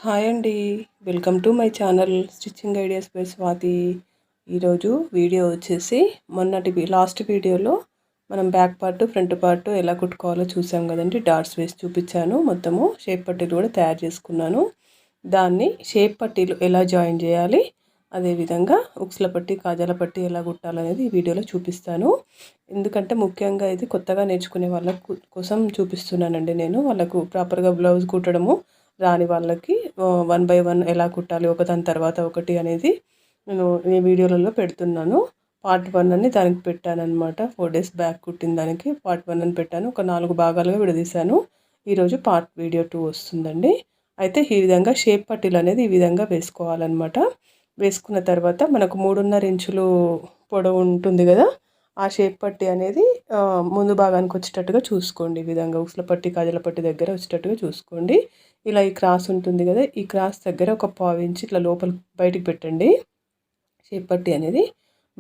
Hi అండి. Welcome to my channel stitching ideas by Swathi. ఈరోజు video వచ్చేసి లాస్ట్ వీడియోలో మనం బ్యాక్ పార్ట్ ఫ్రంట్ పార్ట్ ఎలా కుట్టుకోవాలో చూసాం కదండి. డాట్స్ వేసి చూపించాను. మొత్తము షేప్ పట్టీలు కూడా తయారు చేసుకున్నాను. దాన్ని షేప్ పట్టీలు ఎలా జాయిన్ చేయాలి, అదేవిధంగా ఉక్స్ల పట్టీ కాజాల పట్టీ ఎలా కుట్టాలనేది ఈ వీడియోలో చూపిస్తాను. ఎందుకంటే ముఖ్యంగా ఇది కొత్తగా నేర్చుకునే వాళ్ళ కోసం చూపిస్తున్నానండి. నేను వాళ్ళకు ప్రాపర్గా బ్లౌజ్ కుట్టడము రాని వాళ్ళకి 1 బై 1 ఎలా కుట్టాలి ఒకదాని తర్వాత ఒకటి అనేది నేను ఈ వీడియోలలో పెడుతున్నాను. పార్ట్ 1 అని దానికి పెట్టాను అనమాట. 4 days బ్యాక్ కుట్టిన దానికి పార్ట్ 1 అని పెట్టాను. ఒక 4 భాగాలుగా విడదీశాను. ఈరోజు వీడియో 2 వస్తుందండి. అయితే ఈ విధంగా షేప్ పట్టీలు అనేది ఈ విధంగా వేసుకోవాలన్నమాట. వేసుకున్న తర్వాత మనకు 3.5 ఇంచులు పొడవు ఉంటుంది కదా, ఆ షేప్ పట్టీ అనేది ముందు భాగానికి వచ్చేటట్టుగా చూసుకోండి. ఈ విధంగా ఉక్స్ల పట్టీ కాజల పట్టీ దగ్గర వచ్చేటట్టుగా చూసుకోండి. ఇలా ఈ క్రాస్ ఉంటుంది కదా, ఈ క్రాస్ దగ్గర ఒక 1/4 ఇంచ్ ఇట్లా లోపల బయటికి పెట్టండి. షేప్ పట్టీ అనేది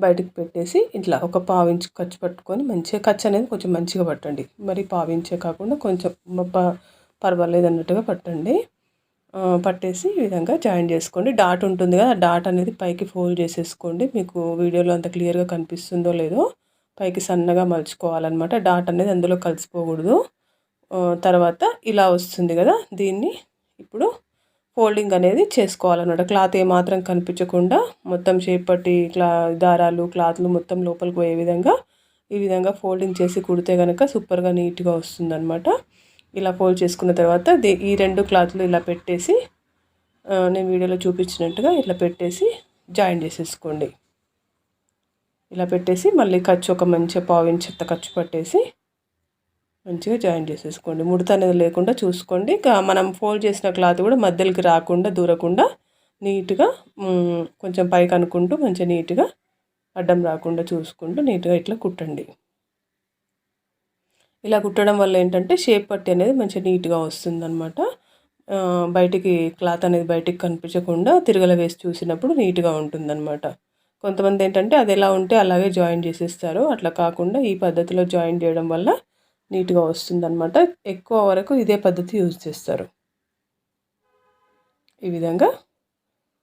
బయటికి పెట్టేసి ఇట్లా ఒక 1/4 ఇంచ్ ఖర్చు పట్టుకొని మంచిగా ఖర్చు అనేది కొంచెం మంచిగా పట్టండి. మరి 1/4 ఇంచే కాకుండా కొంచెం పర్వాలేదు అన్నట్టుగా పట్టండి. పట్టేసి ఈ విధంగా జాయిన్ చేసుకోండి. డాట్ ఉంటుంది కదా, ఆ డాట్ అనేది పైకి ఫోల్డ్ చేసేసుకోండి. మీకు వీడియోలో అంత క్లియర్గా కనిపిస్తుందో లేదో, పైకి సన్నగా మలుచుకోవాలన్నమాట. డాట్ అనేది అందులో కలిసిపోకూడదు. తర్వాత ఇలా వస్తుంది కదా, దీన్ని ఇప్పుడు ఫోల్డింగ్ అనేది చేసుకోవాలన్నమాట. క్లాత్ ఏమాత్రం కనిపించకుండా మొత్తం షేప్ పట్టి దారాలు క్లాత్లు మొత్తం లోపలికి పోయే విధంగా ఈ విధంగా ఫోల్డింగ్ చేసి కుడితే కనుక సూపర్గా నీట్గా వస్తుందన్నమాట. ఇలా ఫోల్డ్ చేసుకున్న తర్వాత ఈ 2 క్లాత్లు ఇలా పెట్టేసి నేను వీడియోలో చూపించినట్టుగా ఇట్లా పెట్టేసి జాయిన్ చేసేసుకోండి. ఇలా పెట్టేసి మళ్ళీ ఖర్చు ఒక మంచి 1/4 ఇంచ్ ఖర్చు పట్టేసి మంచిగా జాయిన్ చేసేసుకోండి. ముడత అనేది లేకుండా చూసుకోండి. మనం ఫోల్డ్ చేసిన క్లాత్ కూడా మధ్యలోకి రాకుండా దూరకుండా నీట్గా కొంచెం పైకి అనుకుంటూ మంచిగా నీట్గా అడ్డం రాకుండా చూసుకుంటూ నీట్గా ఇట్లా కుట్టండి. ఇలా కుట్టడం వల్ల ఏంటంటే షేప్ పట్టీ అనేది మంచిగా నీట్గా వస్తుందన్నమాట. బయటికి క్లాత్ అనేది బయటికి కనిపించకుండా తిరగల వేసి చూసినప్పుడు నీట్గా ఉంటుందన్నమాట. కొంతమంది ఏంటంటే అది ఎలా ఉంటే అలాగే జాయిన్ చేసేస్తారు. అట్లా కాకుండా ఈ పద్ధతిలో జాయిన్ చేయడం వల్ల నీట్గా వస్తుందన్నమాట. ఎక్కువ వరకు ఇదే పద్ధతి యూజ్ చేస్తారు. ఈ విధంగా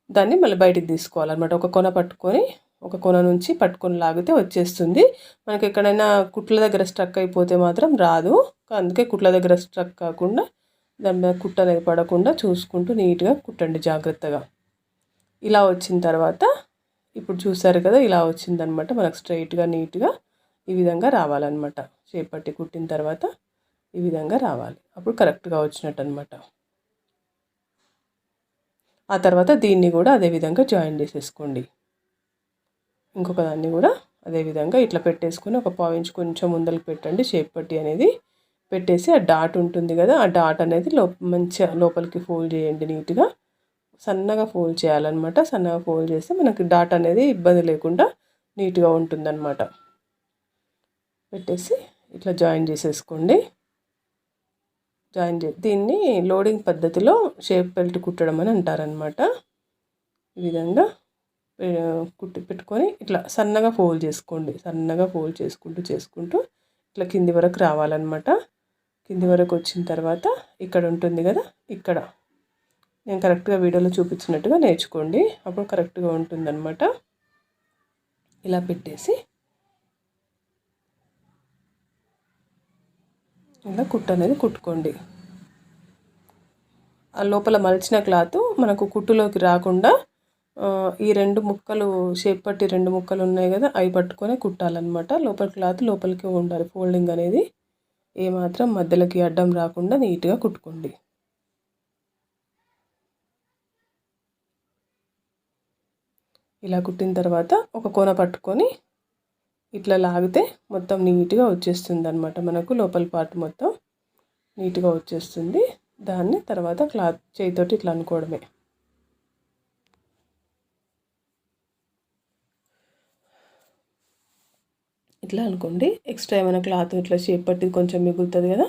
దాన్ని మళ్ళీ బయటికి తీసుకోవాలన్నమాట. ఒక కొన పట్టుకొని ఒక కొన నుంచి పట్టుకొని లాగితే వచ్చేస్తుంది. మనకి ఎక్కడైనా కుట్ల దగ్గర స్ట్రక్ అయిపోతే మాత్రం రాదు. అందుకే కుట్ల దగ్గర స్ట్రక్ కాకుండా దాని మీద కుట్ట అనేది పడకుండా చూసుకుంటూ నీట్గా కుట్టండి జాగ్రత్తగా. ఇలా వచ్చిన తర్వాత ఇప్పుడు చూసారు కదా, ఇలా వచ్చిందనమాట. మనకు స్ట్రైట్గా నీట్గా ఈ విధంగా రావాలన్నమాట. షేప్ పట్టి కుట్టిన తర్వాత ఈ విధంగా రావాలి. అప్పుడు కరెక్ట్గా వచ్చినట్టు అనమాట. ఆ తర్వాత దీన్ని కూడా అదే విధంగా జాయిన్ చేసేసుకోండి. ఇంకొక దాన్ని కూడా అదేవిధంగా ఇట్లా పెట్టేసుకొని ఒక 1/4 ఇంచ్ కొంచెం ముందరికి పెట్టండి. షేప్ పట్టీ అనేది పెట్టేసి ఆ డాట్ ఉంటుంది కదా, ఆ డాట్ అనేది మంచిగా లోపలికి ఫోల్డ్ చేయండి. నీట్గా సన్నగా ఫోల్డ్ చేయాలన్నమాట. సన్నగా ఫోల్డ్ చేస్తే మనకి డాట్ అనేది ఇబ్బంది లేకుండా నీట్గా ఉంటుందన్నమాట. పెట్టేసి ఇట్లా జాయిన్ చేసేసుకోండి. దీన్ని లోడింగ్ పద్ధతిలో షేప్ బెల్ట్ కుట్టడం అని అంటారనమాట. ఈ విధంగా పెట్టుకొని ఇట్లా సన్నగా ఫోల్డ్ చేసుకోండి. సన్నగా ఫోల్డ్ చేసుకుంటూ ఇట్లా కింది వరకు రావాలన్నమాట. కింది వరకు వచ్చిన తర్వాత ఇక్కడ ఉంటుంది కదా, ఇక్కడ నేను కరెక్ట్గా వీడియోలో చూపించినట్టుగా నేర్చుకోండి. అప్పుడు కరెక్ట్గా ఉంటుందన్నమాట. ఇలా పెట్టేసి ఇలా కుట్టు అనేది కుట్టుకోండి. ఆ లోపల మలిచిన క్లాత్ మనకు కుట్టులోకి రాకుండా ఈ 2 ముక్కలు షేప్ పట్టి 2 ముక్కలు ఉన్నాయి కదా, అవి పట్టుకొని కుట్టాలన్నమాట. లోపల క్లాత్ లోపలికి ఉండాలి. ఫోల్డింగ్ అనేది ఏమాత్రం మధ్యలోకి అడ్డం రాకుండా నీట్గా కుట్టుకోండి. ఇలా కుట్టిన తర్వాత ఒక కొన పట్టుకొని ఇట్లా లాగితే మొత్తం నీట్గా వచ్చేస్తుంది అనమాట. మనకు లోపల పార్ట్ మొత్తం నీట్గా వచ్చేస్తుంది. దాన్ని తర్వాత క్లాత్ చేయితోటి ఇట్లా అనుకోవడమే. ఇట్లా అనుకోండి. ఎక్స్ట్రా ఏమైనా క్లాత్ ఇట్లా షేప్ పట్టి కొంచెం మిగులుతుంది కదా,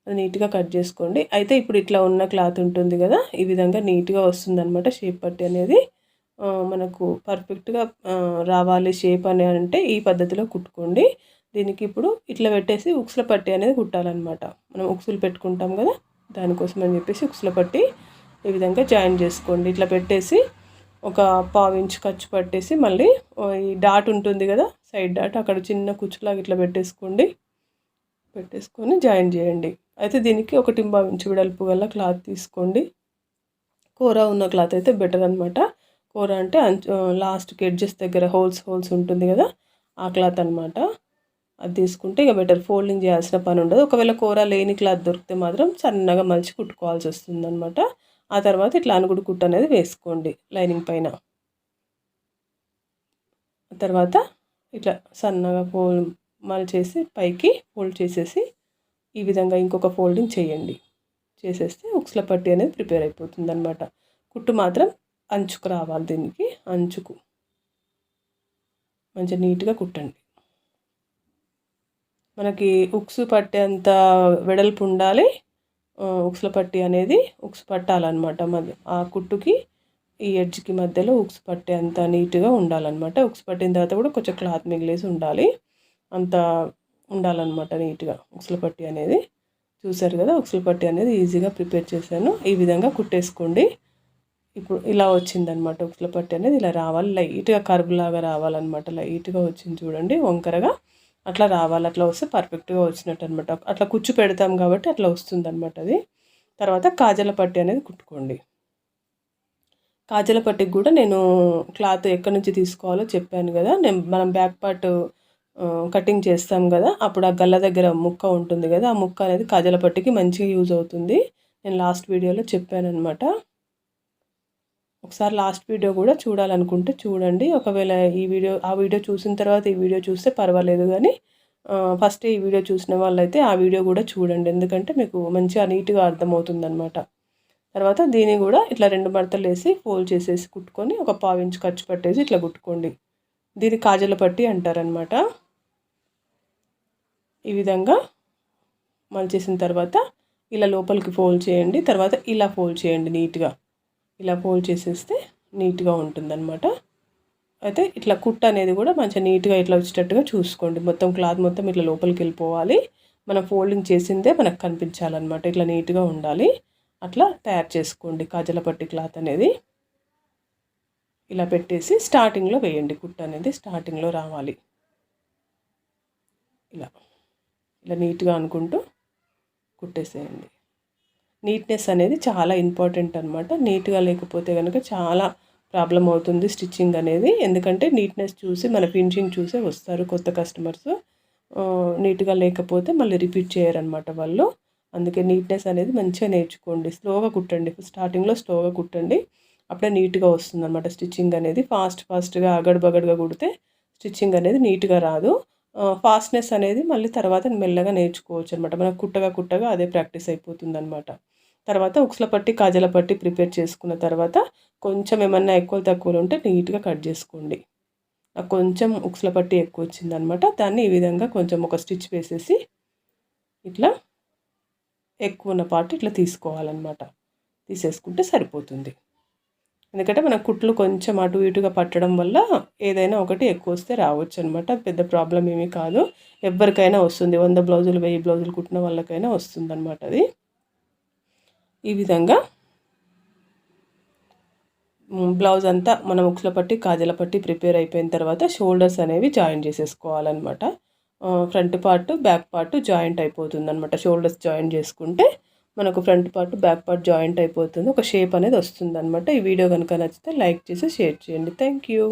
అది నీట్గా కట్ చేసుకోండి. అయితే ఇప్పుడు ఇట్లా ఉన్న క్లాత్ ఉంటుంది కదా, ఈ విధంగా నీట్గా వస్తుందన్నమాట. షేప్ పట్టి అనేది మనకు పర్ఫెక్ట్గా రావాలి షేప్ అని అంటే ఈ పద్ధతిలో కుట్టుకోండి. దీనికి ఇప్పుడు ఇట్లా పెట్టేసి ఉక్స్ల పట్టి అనేది కుట్టాలన్నమాట. మనం ఉక్సులు పెట్టుకుంటాం కదా, దానికోసం అని చెప్పేసి ఉక్స్ల పట్టి ఈ విధంగా జాయిన్ చేసుకోండి. ఇట్లా పెట్టేసి ఒక పావు ఇంచు ఖర్చు పట్టేసి మళ్ళీ ఈ డాట్ ఉంటుంది కదా, సైడ్ డాట్, అక్కడ చిన్న కుచ్చులాగా ఇట్లా పెట్టేసుకొని జాయిన్ చేయండి. అయితే దీనికి 1.5 ఇంచు వెడల్పు గల క్లాత్ తీసుకోండి. కూర ఉన్న క్లాత్ అయితే బెటర్ అనమాట. కూర అంటే లాస్ట్కి ఎడ్జెస్ దగ్గర హోల్స్ ఉంటుంది కదా, ఆ క్లాత్ అనమాట. అది తీసుకుంటే ఇక బెటర్, ఫోల్డింగ్ చేయాల్సిన పని ఉండదు. ఒకవేళ కూర లేని క్లాత్ దొరికితే మాత్రం సన్నగా మలిచి కుట్టుకోవాల్సి వస్తుంది అనమాట. ఆ తర్వాత ఇట్లా అనుగుడు కుట్టు అనేది వేసుకోండి లైనింగ్ పైన. తర్వాత ఇట్లా సన్నగా మలిచేసి పైకి ఫోల్డ్ చేసేసి ఈ విధంగా ఇంకొక ఫోల్డింగ్ చేయండి. చేసేస్తే ఉక్సుల పట్టీ అనేది ప్రిపేర్ అయిపోతుంది అనమాట. కుట్టు మాత్రం అంచుకు రావాలి, దీనికి అంచుకు మంచిగా నీట్గా కుట్టండి. మనకి ఉక్సు పట్టేంత వెడల్పు ఉండాలి. ఉక్సుల పట్టీ అనేది ఉక్సు పట్టాలన్నమాట. ఆ కుట్టుకి ఈ ఎడ్జ్కి మధ్యలో ఉక్సు పట్టేంత నీట్గా ఉండాలన్నమాట. ఉక్సు పట్టిన తర్వాత కూడా కొంచెం క్లాత్ మిగిలేసి ఉండాలి, అంత ఉండాలన్నమాట నీట్గా ఉక్సుల పట్టీ అనేది. చూసారు కదా, ఉక్సుల పట్టీ అనేది ఈజీగా ప్రిపేర్ చేశాను. ఈ విధంగా కుట్టేసుకోండి. ఇప్పుడు ఇలా వచ్చిందనమాట ఉక్సుల పట్టీ అనేది. ఇలా రావాలి, లైట్గా కర్వ్ లాగా రావాలన్నమాట. లైట్గా వచ్చింది చూడండి, వంకరగా అట్లా రావాలి. అట్లా వస్తే పర్ఫెక్ట్గా వచ్చినట్టు అనమాట. అట్లా కుచ్చు పెడతాం కాబట్టి అట్లా వస్తుంది అనమాట అది. తర్వాత కాజల పట్టీ అనేది కుట్టుకోండి. కాజల పట్టీకి కూడా నేను క్లాత్ ఎక్కడి నుంచి తీసుకోవాలో చెప్పాను కదా. మనం బ్యాక్ పార్ట్ కటింగ్ చేస్తాం కదా, అప్పుడు ఆ గల్ల దగ్గర ముక్క ఉంటుంది కదా, ఆ ముక్క అనేది కాజల పట్టీకి మంచిగా యూజ్ అవుతుంది. నేను లాస్ట్ వీడియోలో చెప్పాను అనమాట. ఒకసారి లాస్ట్ వీడియో కూడా చూడాలనుకుంటే చూడండి. ఒకవేళ ఆ వీడియో చూసిన తర్వాత ఈ వీడియో చూస్తే పర్వాలేదు, కానీ ఫస్ట్ ఈ వీడియో చూసిన వాళ్ళైతే ఆ వీడియో కూడా చూడండి, ఎందుకంటే మీకు మంచిగా నీట్గా అర్థమవుతుంది అనమాట. తర్వాత దీన్ని కూడా ఇట్లా 2 మడతలు వేసి ఫోల్డ్ చేసేసి కుట్టుకొని ఒక పావు ఇంచు ఖర్చు పట్టేసి ఇట్లా కుట్టుకోండి. దీన్ని కాజల పట్టీ అంటారనమాట. ఈ విధంగా మలిచేసిన తర్వాత ఇలా లోపలికి ఫోల్డ్ చేయండి. తర్వాత ఇలా ఫోల్డ్ చేయండి నీట్గా. ఇలా ఫోల్డ్ చేసేస్తే నీట్గా ఉంటుందన్నమాట. అయితే ఇట్లా కుట్టు అనేది కూడా మంచిగా నీట్గా ఇట్లా వచ్చేటట్టుగా చూసుకోండి. మొత్తం క్లాత్ మొత్తం ఇట్లా లోపలికి వెళ్ళిపోవాలి. మనం ఫోల్డింగ్ చేసిందే మనకు కనిపించాలన్నమాట. ఇట్లా నీట్గా ఉండాలి. అట్లా తయారు చేసుకోండి కాజల పట్టీ క్లాత్ అనేది. ఇలా పెట్టేసి స్టార్టింగ్లో వేయండి. కుట్టు అనేది స్టార్టింగ్లో రావాలి. ఇలా ఇలా నీట్గా అనుకుంటూ కుట్టేసేయండి. నీట్నెస్ అనేది చాలా ఇంపార్టెంట్ అనమాట. నీట్గా లేకపోతే కనుక చాలా ప్రాబ్లం అవుతుంది స్టిచ్చింగ్ అనేది. ఎందుకంటే నీట్నెస్ చూసి మన ఫినిషింగ్ చూసే వస్తారు కొత్త కస్టమర్స్. నీట్గా లేకపోతే మళ్ళీ రిపీట్ చేయరనమాట వాళ్ళు. అందుకే నీట్నెస్ అనేది మంచిగా నేర్చుకోండి. స్లోగా కుట్టండి, స్టార్టింగ్లో స్లోగా కుట్టండి. అప్పుడే నీట్గా వస్తుంది అనమాట స్టిచ్చింగ్ అనేది. ఫాస్ట్గా అగడబగడగా కుడితే స్టిచ్చింగ్ అనేది నీట్గా రాదు. ఫాస్ట్నెస్ అనేది మళ్ళీ తర్వాత మెల్లగా నేర్చుకోవచ్చు అనమాట. మనకు కుట్టగా అదే ప్రాక్టీస్ అయిపోతుంది అనమాట. తర్వాత ఉక్సుల పట్టీ కాజల పట్టీ ప్రిపేర్ చేసుకున్న తర్వాత కొంచెం ఏమన్నా ఎక్కువ తక్కువలు ఉంటే నీట్గా కట్ చేసుకోండి. నాకు కొంచెం ఉక్సుల పట్టీ ఎక్కువ వచ్చిందనమాట. దాన్ని ఈ విధంగా కొంచెం ఒక స్టిచ్ వేసేసి ఇట్లా ఎక్కువ ఉన్న పార్ట్ ఇట్లా తీసుకోవాలన్నమాట. తీసేసుకుంటే సరిపోతుంది. ఎందుకంటే మన కుట్లు కొంచెం అటు ఇటుగా పట్టడం వల్ల ఏదైనా ఒకటి ఎక్కువ వస్తే రావచ్చు అనమాట. పెద్ద ప్రాబ్లం ఏమీ కాదు, ఎవరికైనా వస్తుంది. 100 బ్లౌజులు 1000 బ్లౌజులు కుట్టిన వాళ్ళకైనా వస్తుంది అనమాట అది. ఈ విధంగా బ్లౌజ్ అంతా మనం ఉక్సుల పట్టీ కాజల పట్టీ ప్రిపేర్ అయిపోయిన తర్వాత షోల్డర్స్ అనేవి జాయిన్ చేసేసుకోవాలన్నమాట. Front part back part joint అయిపోతుంది అనమాట. షోల్డర్స్ జాయిన్ చేసుకుంటే మనకు front part back part joint అయిపోతుంది. ఒక షేప్ అనేది వస్తుంది అనమాట. ఈ వీడియో కనుక నచ్చితే లైక్ చేసి షేర్ చేయండి. Thank you.